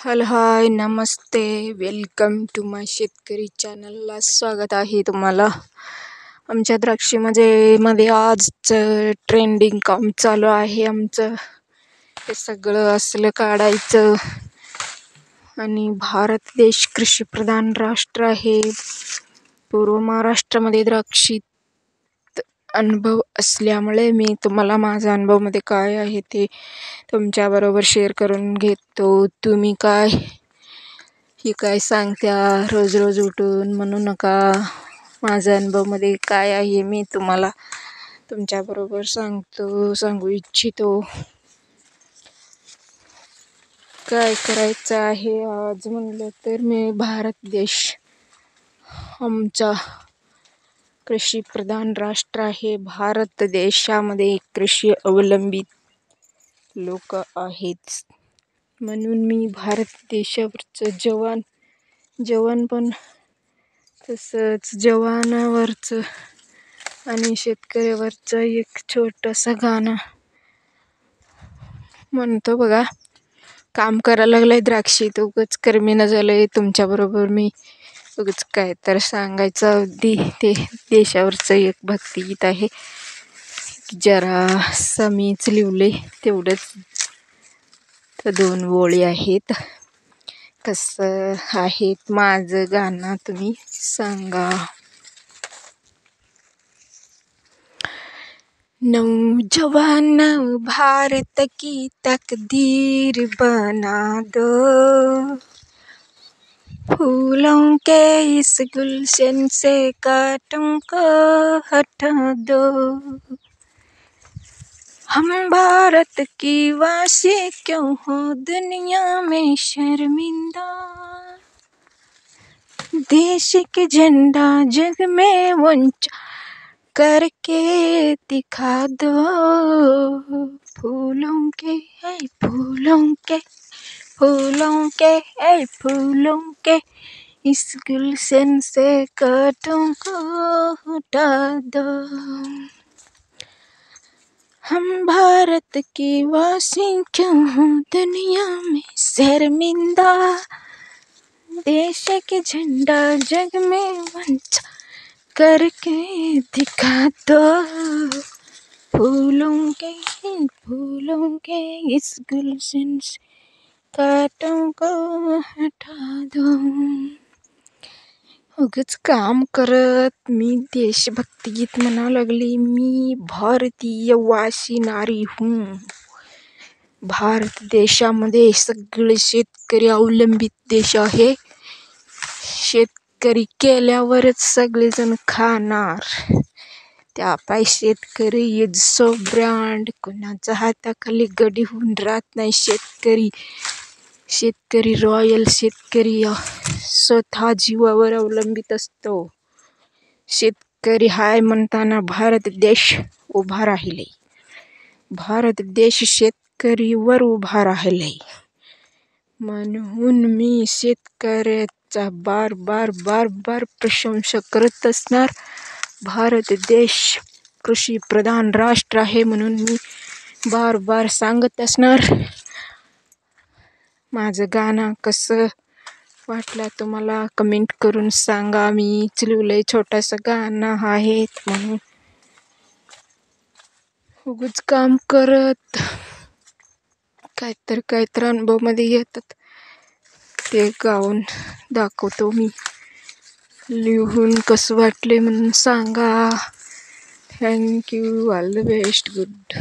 Hello hi नमस्ते, welcome to my शेतकरी चॅनलला स्वागत आहे तुम्हाला. आमच्या द्राक्षीमध्ये आज ट्रेंडिंग काम चालू आहे आमचं. हे सगळं असलं काढायचं. आणि भारत देश कृषीप्रधान राष्ट्र आहे. पूर्व महाराष्ट्रामध्ये द्राक्षीत अनुभव असल्यामुळे मी तुम्हाला माझा अनुभवमध्ये काय आहे ते तुमच्याबरोबर शेअर करून घेतो. तुम्ही काय सांगत्या रोज रोज उठून म्हणू नका. माझ्या अनुभवमध्ये काय आहे मी तुम्हाला तुमच्याबरोबर सांगू इच्छितो. काय करायचं आहे आज म्हणलं तर मी भारत देश आमचा कृषीप्रधान राष्ट्र आहे. भारत देशामध्ये कृषी अवलंबित लोक आहेत, म्हणून मी भारत देशावरचं जवान पण तसंच जवानावरचं आणि शेतकऱ्यावरचं एक छोटंसं गाणं म्हणतो बघा. काम करायला लागलंय द्राक्षीत, उगाच कर्मीनं झालंय तुमच्याबरोबर मी उगाच काय तर सांगायचं. ते देशावरचं एक भक्तिगीत आहे. जरा मीच लिवले तेवढंच, तर 2 ओळी आहेत. कसं आहे माझं गाणं तुम्ही सांगा. नौजवान भारत की तकदीर बना दो, फूलों के इस गुलशन से कांटों को हटा दो. हम भारत की वासी क्यों हो दुनिया में शर्मिंदा, देश के झंडा जग में ऊंचा करके दिखा दो. फूलों के इस गुलशन से कांटों को हटा दो. हम भारत की वासी क्यों हो दुनिया में शर्मिंदा, देश के झंडा जग में ऊंचा करके दिखा दो. फूलों के इस गुलशन से कांटों को हटा दो. उगाच काम करत मी देशभक्ती गीत म्हणा लागली. मी भारतीय वासी नारी हूँ. भारत देशामध्ये सगळे शेतकरी अवलंबित देश आहे. शेतकरी केल्यावरच सगळेजण खाणार. त्यापायी शेतकरी इज सो ब्रँड. कुणाच्या हाताखाली गडी होऊन राहत नाही शेतकरी रॉयल शेतकरी स्वतः जीवावर अवलंबित असतो. शेतकरी हाय म्हणताना भारत देश उभा राहिले. भारत देश शेतकरीवर उभा राहिले. म्हणून मी शेतकऱ्याचा बार बार प्रशंसा करत असणार. भारत देश कृषीप्रधान राष्ट्र आहे म्हणून मी बार सांगत असणार. माझं गाणं कसं वाटलं तुम्हाला कमेंट करून सांगा. मी लिवलंय छोटंसं गाणं आहे म्हणून. उगाच काम करत काहीतर अनुभवमध्ये येतात ते गाऊन दाखवतो मी. लिहून कसं वाटले म्हणून सांगा. Thank you. All the best. Good.